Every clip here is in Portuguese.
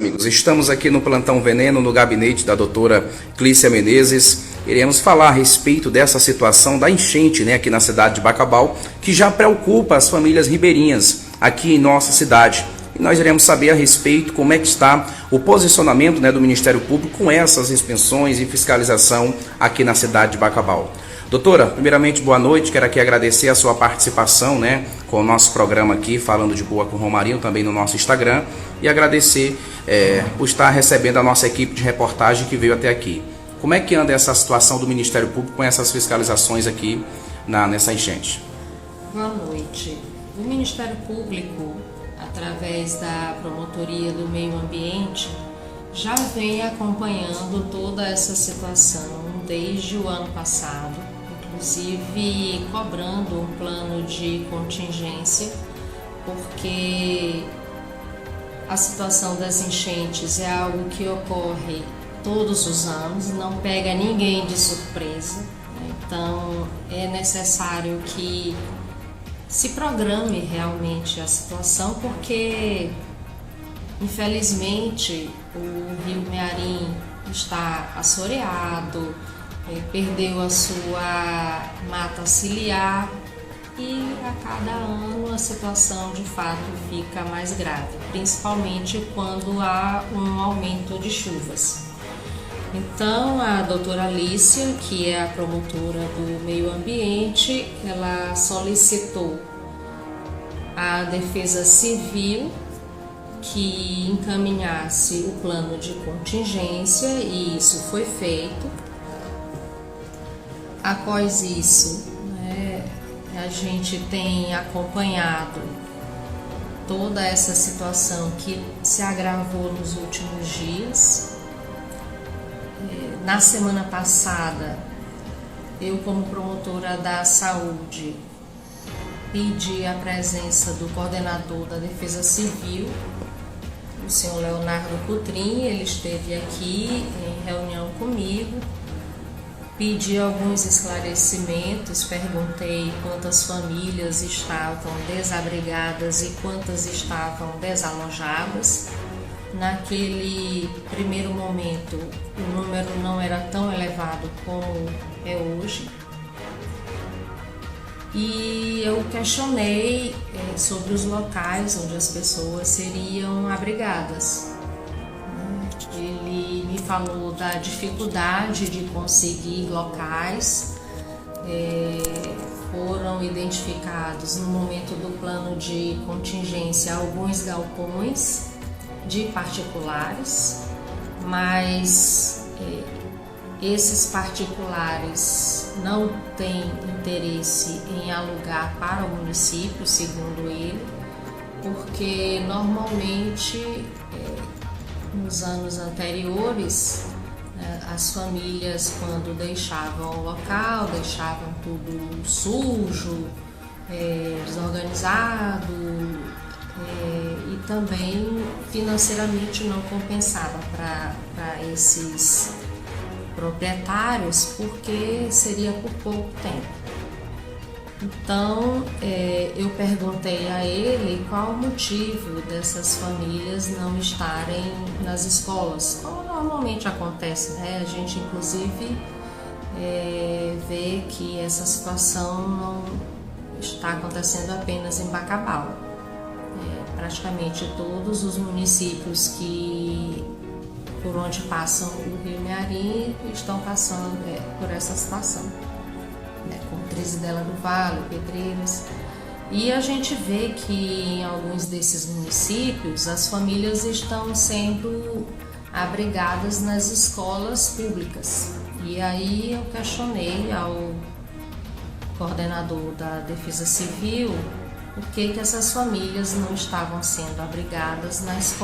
Amigos, estamos aqui no Plantão Veneno, no gabinete da doutora Clícia Menezes. Iremos falar a respeito dessa situação da enchente, aqui na cidade de Bacabal, que já preocupa as famílias ribeirinhas aqui em nossa cidade. E nós iremos saber a respeito como é que está o posicionamento do Ministério Público com essas inspeções e fiscalização aqui na cidade de Bacabal. Doutora, primeiramente, boa noite. Quero aqui agradecer a sua participação com o nosso programa aqui, Falando de Boa com Romarinho, também no nosso Instagram, e agradecer por estar recebendo a nossa equipe de reportagem que veio até aqui. Como é que anda essa situação do Ministério Público com essas fiscalizações aqui nessa enchente? Boa noite. O Ministério Público, através da Promotoria do Meio Ambiente, já vem acompanhando toda essa situação desde o ano passado, inclusive cobrando um plano de contingência, porque a situação das enchentes é algo que ocorre todos os anos, não pega ninguém de surpresa, então é necessário que se programe realmente a situação, porque infelizmente o Rio Mearim está assoreado, perdeu a sua mata ciliar e a cada ano a situação de fato fica mais grave, principalmente quando há um aumento de chuvas. Então a doutora Alícia, que é a promotora do meio ambiente, ela solicitou à Defesa Civil que encaminhasse o plano de contingência, e isso foi feito. Após isso, a gente tem acompanhado toda essa situação que se agravou nos últimos dias. Na semana passada, eu, como promotora da saúde, pedi a presença do coordenador da Defesa Civil, o senhor Leonardo Coutrin. Ele esteve aqui em reunião comigo, pedi alguns esclarecimentos, perguntei quantas famílias estavam desabrigadas e quantas estavam desalojadas. Naquele primeiro momento, o número não era tão elevado como é hoje. E eu questionei sobre os locais onde as pessoas seriam abrigadas. Ele me falou da dificuldade de conseguir locais. Foram identificados no momento do plano de contingência alguns galpões de particulares, mas esses particulares não têm interesse em alugar para o município, segundo ele, porque normalmente nos anos anteriores as famílias, quando deixavam o local, deixavam tudo sujo, desorganizado, e também financeiramente não compensava para esses proprietários, porque seria por pouco tempo. Então eu perguntei a ele qual o motivo dessas famílias não estarem nas escolas, como normalmente acontece, A gente inclusive vê que essa situação não está acontecendo apenas em Bacabal. Praticamente todos os municípios por onde passam o Rio Mearim estão passando por essa situação, como Trizidela do Vale, Pedreiras. E a gente vê que em alguns desses municípios as famílias estão sendo abrigadas nas escolas públicas. E aí eu questionei ao coordenador da Defesa Civil por que essas famílias não estavam sendo abrigadas nas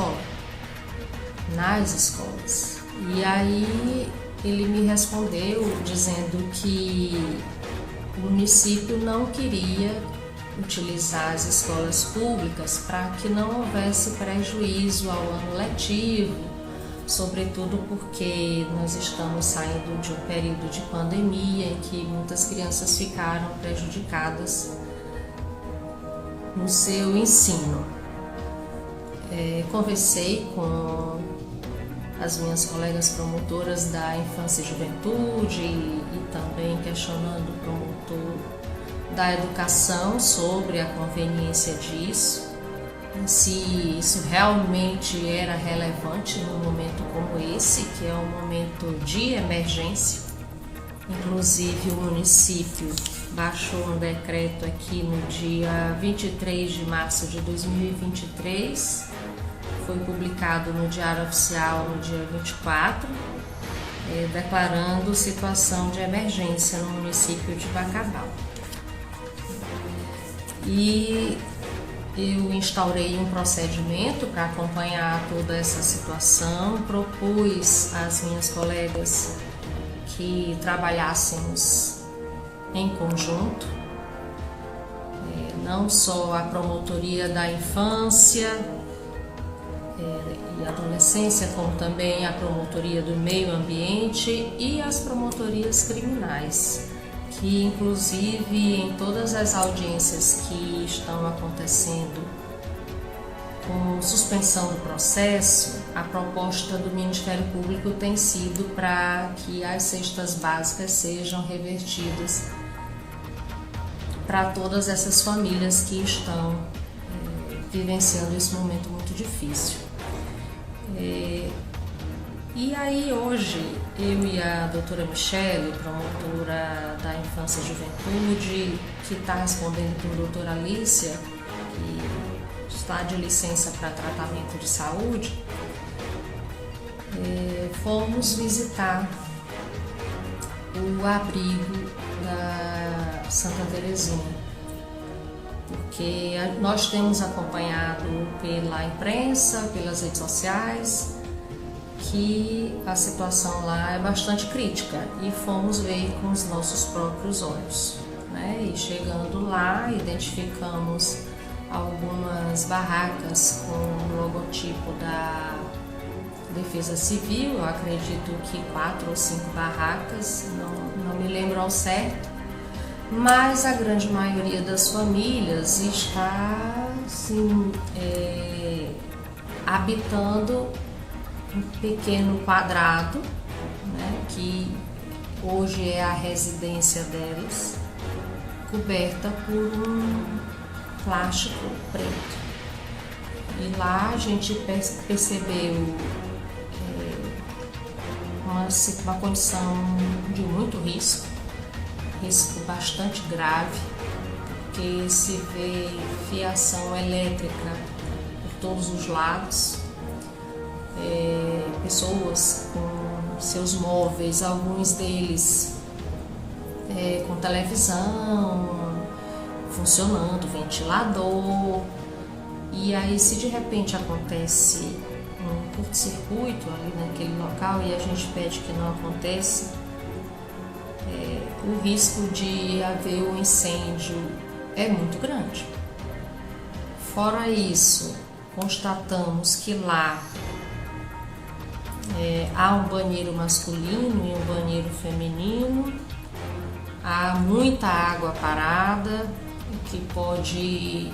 escolas. E aí ele me respondeu dizendo que o município não queria utilizar as escolas públicas para que não houvesse prejuízo ao ano letivo, sobretudo porque nós estamos saindo de um período de pandemia em que muitas crianças ficaram prejudicadas no seu ensino. Conversei com as minhas colegas promotoras da Infância e Juventude e também questionando o promotor da Educação sobre a conveniência disso, se isso realmente era relevante num momento como esse, que é um momento de emergência. Inclusive o município baixou um decreto aqui no dia 23 de março de 2023, foi publicado no Diário Oficial no dia 24, declarando situação de emergência no município de Bacabal. E eu instaurei um procedimento para acompanhar toda essa situação, propus às minhas colegas que trabalhássemos em conjunto, não só a promotoria da infância e adolescência, como também a promotoria do meio ambiente e as promotorias criminais, que inclusive em todas as audiências que estão acontecendo com suspensão do processo, a proposta do Ministério Público tem sido para que as cestas básicas sejam revertidas para todas essas famílias que estão vivenciando esse momento muito difícil. E aí hoje, eu e a doutora Michele, promotora da Infância e Juventude, que está respondendo por doutora Alícia, que está de licença para tratamento de saúde, fomos visitar o abrigo da Santa Terezinha, porque nós temos acompanhado pela imprensa, pelas redes sociais, que a situação lá é bastante crítica e fomos ver com os nossos próprios olhos, né? E chegando lá, identificamos algumas barracas com o logotipo da Defesa Civil, eu acredito que 4 ou 5 barracas, não me lembro ao certo, mas a grande maioria das famílias está assim, habitando um pequeno quadrado, né, que hoje é a residência delas, coberta por um plástico preto. E lá a gente percebeu uma condição de muito risco bastante grave, porque se vê fiação elétrica por todos os lados, pessoas com seus móveis, alguns deles com televisão funcionando, ventilador, e aí se de repente acontece um curto-circuito ali naquele local e a gente pede que não aconteça, o risco de haver um incêndio é muito grande. Fora isso, constatamos que lá há um banheiro masculino e um banheiro feminino, há muita água parada, o que pode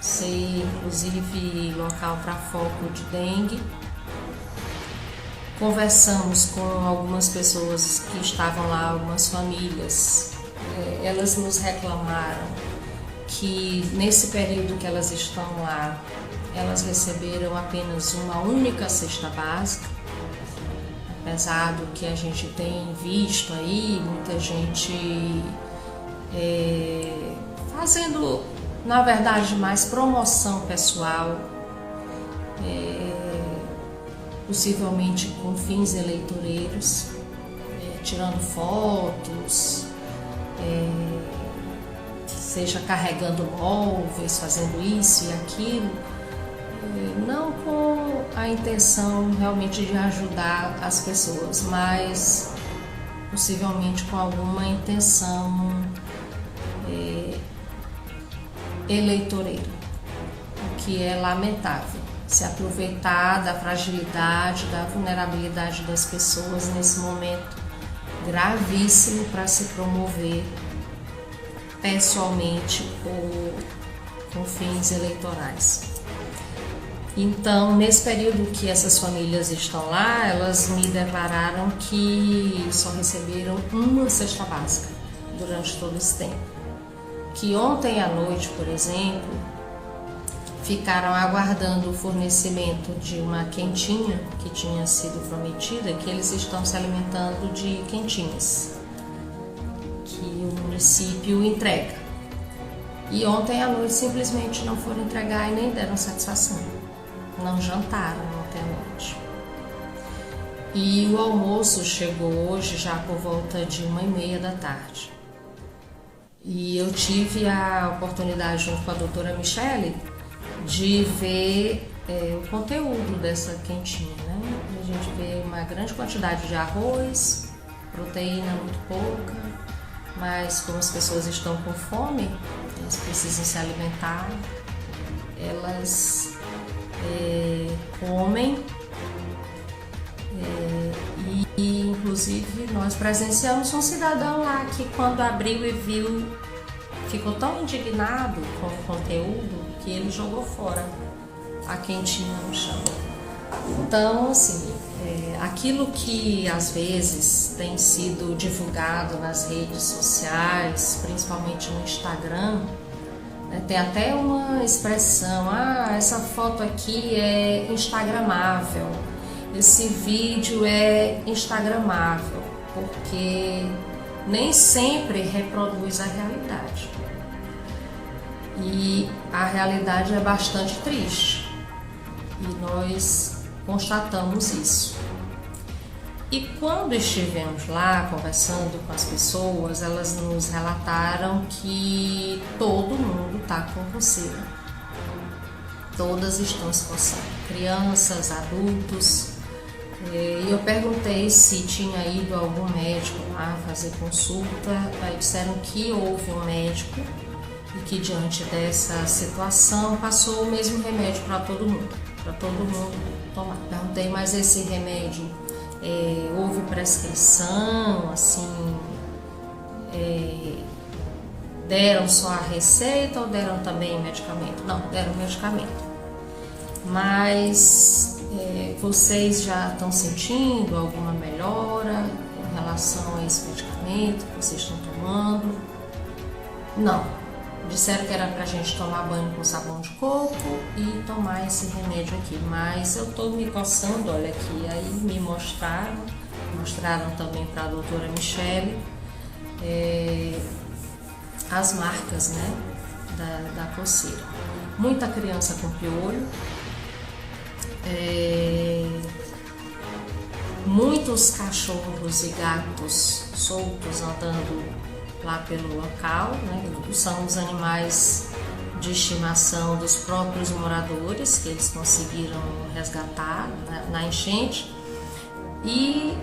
ser inclusive local para foco de dengue. Conversamos com algumas pessoas que estavam lá, algumas famílias, elas nos reclamaram que nesse período que elas estão lá, elas receberam apenas uma única cesta básica, apesar do que a gente tem visto aí, muita gente fazendo, na verdade, mais promoção pessoal, possivelmente com fins eleitoreiros, tirando fotos, seja carregando móveis, fazendo isso e aquilo, não com a intenção realmente de ajudar as pessoas, mas possivelmente com alguma intenção eleitoreira, o que é lamentável. Se aproveitar da fragilidade, da vulnerabilidade das pessoas nesse momento gravíssimo para se promover pessoalmente ou com fins eleitorais. Então, nesse período que essas famílias estão lá, elas me declararam que só receberam uma cesta básica durante todo esse tempo. Que ontem à noite, por exemplo, ficaram aguardando o fornecimento de uma quentinha que tinha sido prometida, que eles estão se alimentando de quentinhas, que o município entrega. E ontem à noite simplesmente não foram entregar e nem deram satisfação. Não jantaram ontem à noite. E o almoço chegou hoje já por volta de 1h30 da tarde. E eu tive a oportunidade, junto com a doutora Michele, de ver o conteúdo dessa quentinha, né? A gente vê uma grande quantidade de arroz, proteína muito pouca, mas como as pessoas estão com fome, elas precisam se alimentar, elas comem, e inclusive nós presenciamos um cidadão lá que, quando abriu e viu, ficou tão indignado com o conteúdo que ele jogou fora a quentinha no chão. Então, assim, aquilo que às vezes tem sido divulgado nas redes sociais, principalmente no Instagram, tem até uma expressão: essa foto aqui é instagramável, esse vídeo é instagramável, porque nem sempre reproduz a realidade. E a realidade é bastante triste, e nós constatamos isso. E quando estivemos lá conversando com as pessoas, elas nos relataram que todo mundo está com coceira. Todas estão se coçando, crianças, adultos. E eu perguntei se tinha ido algum médico lá fazer consulta. Aí disseram que houve um médico e que, diante dessa situação, passou o mesmo remédio para todo mundo tomar. Perguntei: mas esse remédio houve prescrição, assim, deram só a receita ou deram também medicamento? Não, deram medicamento. Mas vocês já estão sentindo alguma melhora em relação a esse medicamento que vocês estão tomando? Não. Disseram que era pra gente tomar banho com sabão de coco e tomar esse remédio aqui, mas eu tô me coçando, olha aqui. Aí me mostraram também para a doutora Michele as marcas, né, da coceira. Muita criança com piolho, muitos cachorros e gatos soltos andando lá pelo local, né? São os animais de estimação dos próprios moradores que eles conseguiram resgatar na enchente, e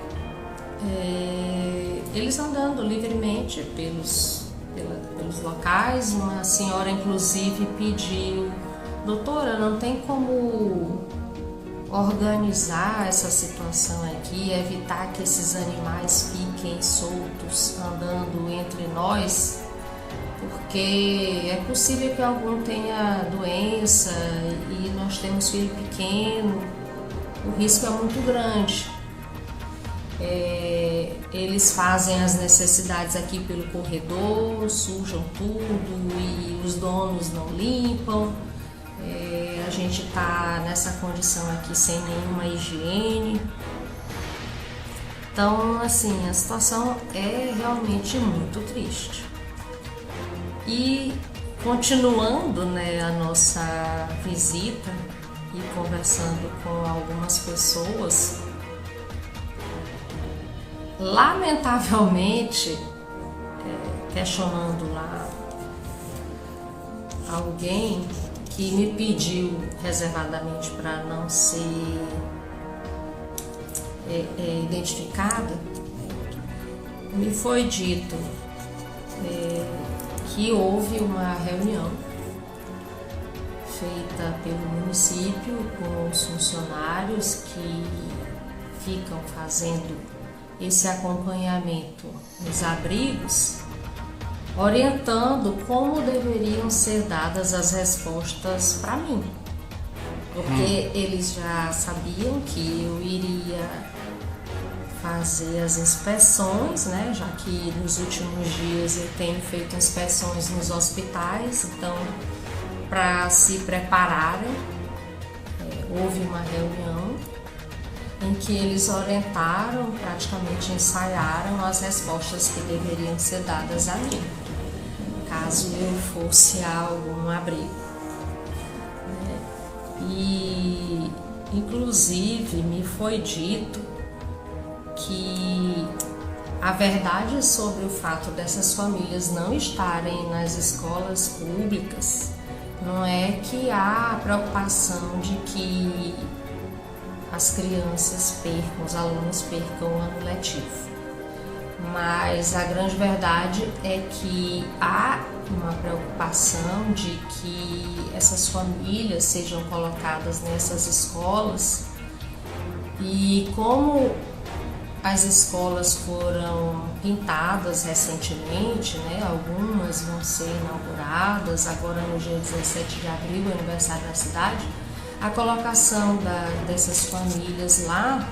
eles andando livremente pelos locais. Uma senhora inclusive pediu: doutora, não tem como organizar essa situação aqui, evitar que esses animais fiquem soltos andando entre nós, porque é possível que algum tenha doença e nós temos filho pequeno, o risco é muito grande. Eles fazem as necessidades aqui pelo corredor, sujam tudo e os donos não limpam. A gente está nessa condição aqui sem nenhuma higiene. Então, assim, a situação é realmente muito triste. E continuando, né, a nossa visita e conversando com algumas pessoas, lamentavelmente, questionando lá alguém que me pediu reservadamente para não ser identificada, me foi dito que houve uma reunião feita pelo município com os funcionários que ficam fazendo esse acompanhamento nos abrigos, orientando como deveriam ser dadas as respostas para mim. porque eles já sabiam que eu iria fazer as inspeções, né? Já que nos últimos dias eu tenho feito inspeções nos hospitais, então para se prepararem, houve uma reunião em que eles orientaram, praticamente ensaiaram as respostas que deveriam ser dadas a mim, caso eu fosse a algum abrigo. E, inclusive, me foi dito que a verdade sobre o fato dessas famílias não estarem nas escolas públicas não é que há a preocupação de que as crianças percam, os alunos percam o ano letivo. Mas a grande verdade é que há uma preocupação de que essas famílias sejam colocadas nessas escolas, e como as escolas foram pintadas recentemente, né? Algumas vão ser inauguradas agora no dia 17 de abril, aniversário da cidade. A colocação dessas famílias lá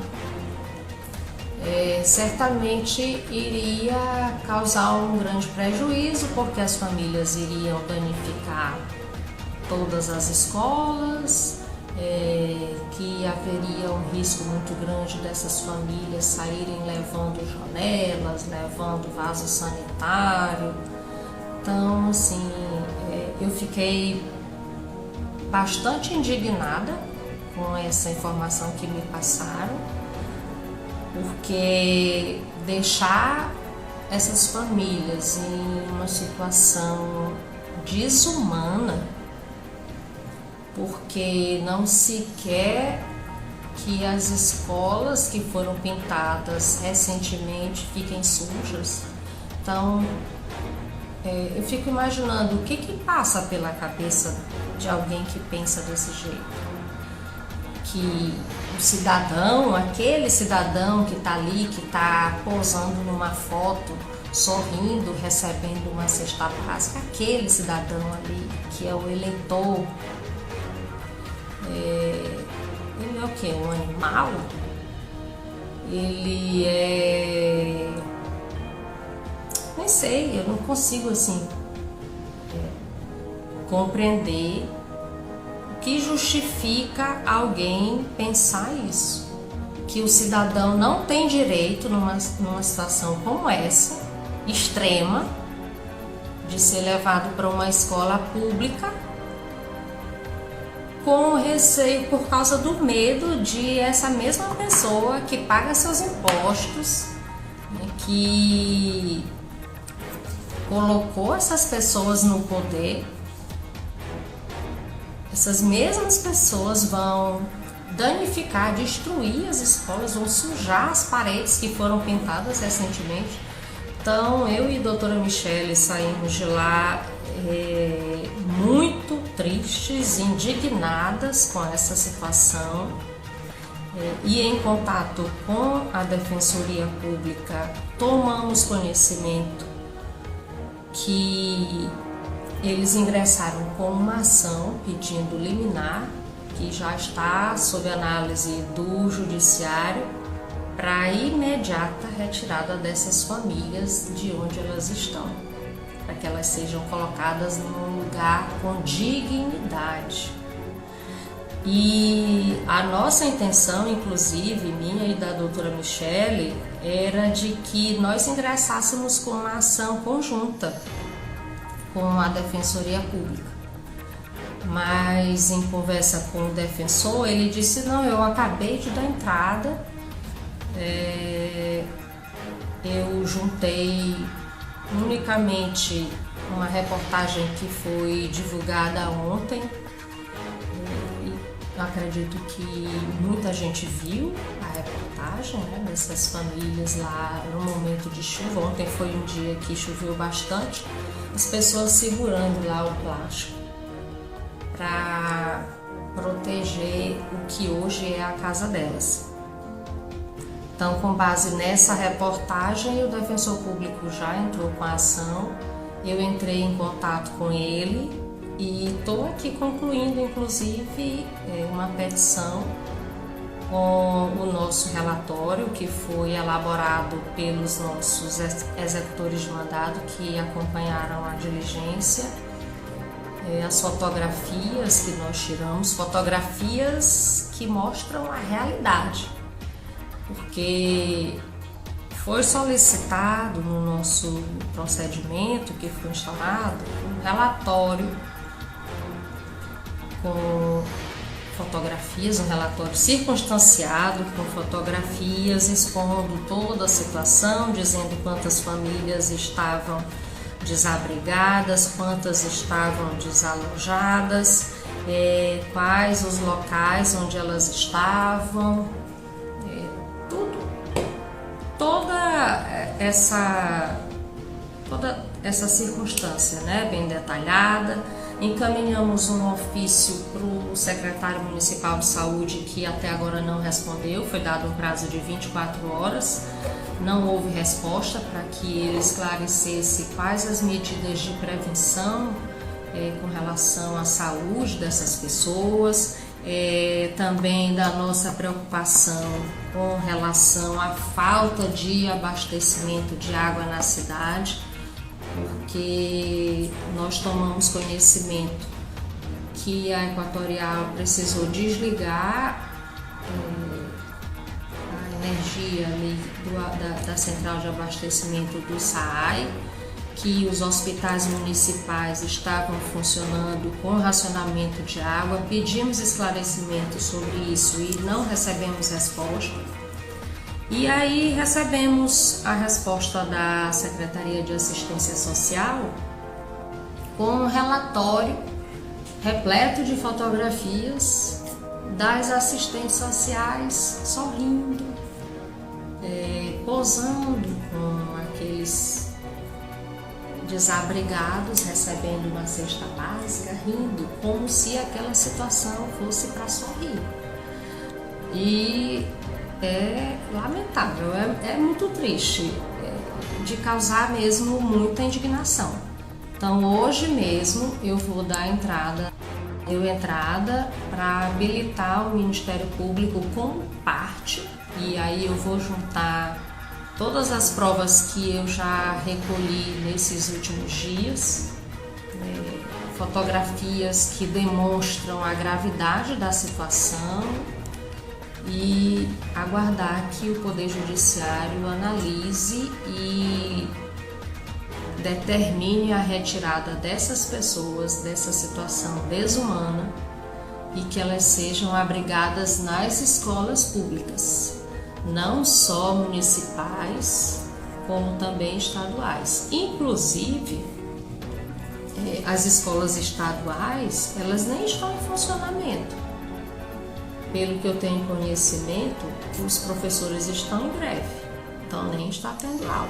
certamente iria causar um grande prejuízo, porque as famílias iriam danificar todas as escolas, que haveria um risco muito grande dessas famílias saírem levando janelas, levando vaso sanitário. Então, assim, eu fiquei bastante indignada com essa informação que me passaram, porque deixar essas famílias em uma situação desumana, porque não se quer que as escolas que foram pintadas recentemente fiquem sujas. Então, eu fico imaginando o que passa pela cabeça de alguém que pensa desse jeito. Que o cidadão, aquele cidadão que está ali, que está posando numa foto, sorrindo, recebendo uma cesta básica, aquele cidadão ali, que é o eleitor, ele é o quê? Um animal? Ele é... nem sei, eu não consigo assim compreender o que justifica alguém pensar isso, que o cidadão não tem direito numa situação como essa, extrema, de ser levado para uma escola pública com receio por causa do medo de essa mesma pessoa que paga seus impostos, né, que colocou essas pessoas no poder. Essas mesmas pessoas vão danificar, destruir as escolas, vão sujar as paredes que foram pintadas recentemente. Então, eu e a doutora Michele saímos de lá muito tristes, indignadas com essa situação, e em contato com a Defensoria Pública, tomamos conhecimento que eles ingressaram com uma ação pedindo liminar, que já está sob análise do Judiciário, para a imediata retirada dessas famílias de onde elas estão, para que elas sejam colocadas num lugar com dignidade. E a nossa intenção, inclusive minha e da doutora Michele, era de que nós ingressássemos com uma ação conjunta com a Defensoria Pública. Mas em conversa com o defensor, ele disse: não, eu acabei de dar entrada, eu juntei unicamente uma reportagem que foi divulgada ontem, e acredito que muita gente viu a reportagem, né, dessas famílias lá no momento de chuva. Ontem foi um dia que choveu bastante, as pessoas segurando lá o plástico para proteger o que hoje é a casa delas. Então, com base nessa reportagem, o defensor público já entrou com a ação. Eu entrei em contato com ele E estou aqui concluindo, inclusive, uma petição com o nosso relatório, que foi elaborado pelos nossos executores de mandado que acompanharam a diligência. As fotografias que nós tiramos, fotografias que mostram a realidade, porque foi solicitado no nosso procedimento que foi instalado um relatório com fotografias, um relatório circunstanciado com fotografias expondo toda a situação, dizendo quantas famílias estavam desabrigadas, quantas estavam desalojadas, quais os locais onde elas estavam, toda essa circunstância, né, bem detalhada. Encaminhamos um ofício para o secretário municipal de saúde, que até agora não respondeu, foi dado um prazo de 24 horas, não houve resposta para que ele esclarecesse quais as medidas de prevenção com relação à saúde dessas pessoas, também da nossa preocupação com relação à falta de abastecimento de água na cidade, porque nós tomamos conhecimento que a Equatorial precisou desligar a energia da central de abastecimento do SAAI, que os hospitais municipais estavam funcionando com racionamento de água. Pedimos esclarecimento sobre isso e não recebemos resposta. E aí recebemos a resposta da Secretaria de Assistência Social com um relatório repleto de fotografias das assistentes sociais sorrindo, posando com aqueles desabrigados, recebendo uma cesta básica, rindo, como se aquela situação fosse para sorrir. E é lamentável, é muito triste, de causar mesmo muita indignação. Então hoje mesmo eu vou dar entrada para habilitar o Ministério Público como parte, e aí eu vou juntar todas as provas que eu já recolhi nesses últimos dias, fotografias que demonstram a gravidade da situação, e aguardar que o Poder Judiciário analise e determine a retirada dessas pessoas dessa situação desumana e que elas sejam abrigadas nas escolas públicas, não só municipais, como também estaduais. Inclusive, as escolas estaduais, elas nem estão em funcionamento. Pelo que eu tenho conhecimento, os professores estão em greve, então nem está tendo aula.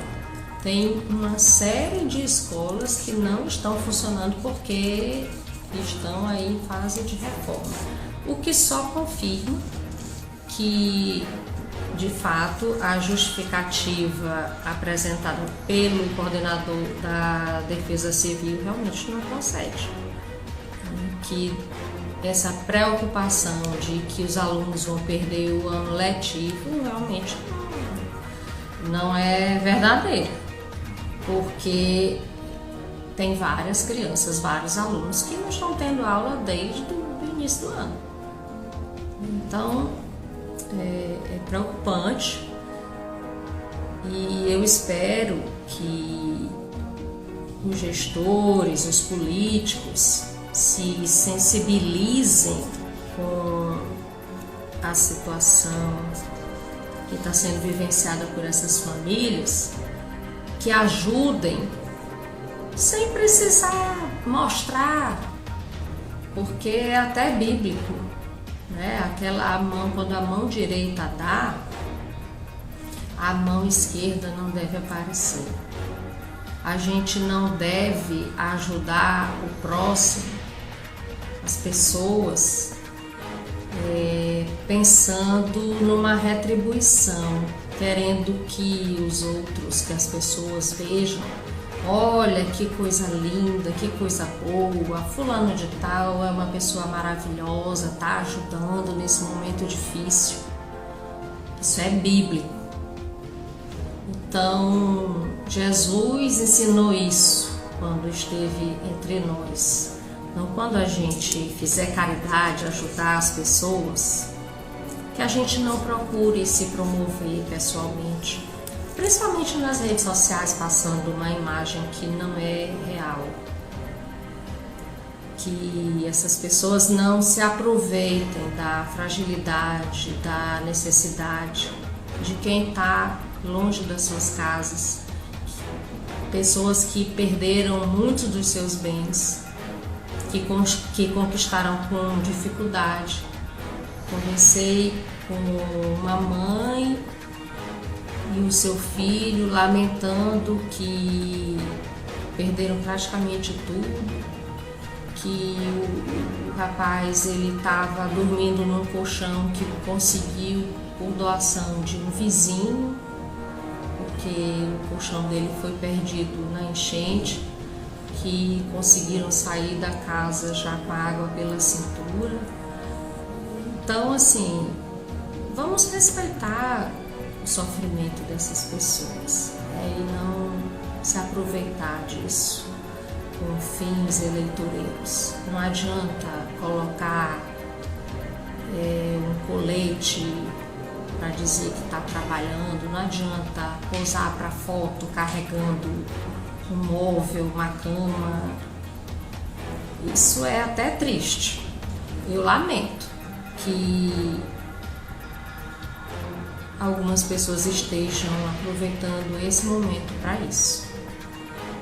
Tem uma série de escolas que não estão funcionando porque estão aí em fase de reforma, o que só confirma que, de fato, a justificativa apresentada pelo coordenador da Defesa Civil realmente não procede. Que essa preocupação de que os alunos vão perder o ano letivo realmente não é verdadeira, porque tem várias crianças, vários alunos que não estão tendo aula desde o início do ano. Então é preocupante, e eu espero que os gestores, os políticos se sensibilizem com a situação que está sendo vivenciada por essas famílias, que ajudem sem precisar mostrar, porque é até bíblico, né? Quando a mão direita dá, a mão esquerda não deve aparecer. A gente não deve ajudar o próximo, as pessoas, pensando numa retribuição, querendo que os outros, que as pessoas vejam olha que coisa linda, que coisa boa, fulano de tal é uma pessoa maravilhosa, tá ajudando nesse momento difícil. Isso é bíblico. Então, Jesus ensinou isso quando esteve entre nós. Então, quando a gente fizer caridade, ajudar as pessoas, que a gente não procure se promover pessoalmente, principalmente nas redes sociais, passando uma imagem que não é real. Que essas pessoas não se aproveitem da fragilidade, da necessidade de quem está longe das suas casas, pessoas que perderam muitos dos seus bens, que conquistaram com dificuldade. Conversei com uma mãe e o seu filho lamentando que perderam praticamente tudo, que o rapaz ele estava dormindo num colchão que conseguiu por doação de um vizinho, porque o colchão dele foi perdido na enchente, que conseguiram sair da casa já com a água pela cintura. Então, assim, vamos respeitar o sofrimento dessas pessoas, né, e não se aproveitar disso com fins eleitoreiros. Não adianta colocar um colete para dizer que está trabalhando, não adianta posar para foto carregando um móvel, uma cama. Isso é até triste. Eu lamento que algumas pessoas estejam aproveitando esse momento para isso.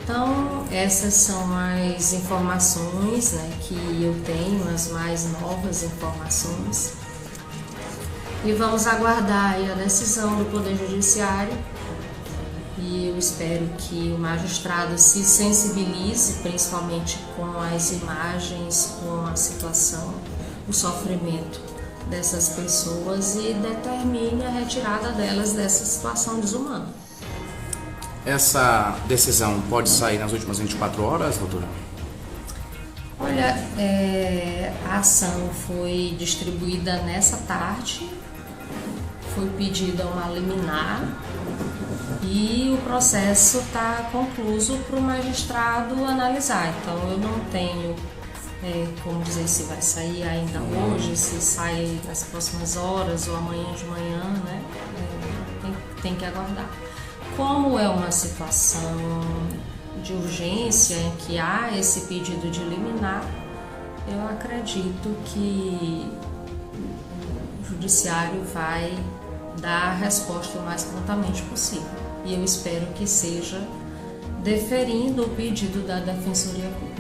Então, essas são as informações, né, que eu tenho, as mais novas informações. E vamos aguardar aí a decisão do Poder Judiciário. E eu espero que o magistrado se sensibilize, principalmente com as imagens, com a situação, o sofrimento dessas pessoas e determine a retirada delas dessa situação desumana. Essa decisão pode sair nas últimas 24 horas, doutora? Olha, a ação foi distribuída nessa tarde, foi pedida uma liminar e o processo está concluso para o magistrado analisar. Então eu não tenho como dizer se vai sair ainda hoje, se sai nas próximas horas ou amanhã de manhã, né? Tem que aguardar. Como é uma situação de urgência em que há esse pedido de liminar, eu acredito que o judiciário vai dar a resposta o mais prontamente possível. E eu espero que seja deferindo o pedido da Defensoria Pública.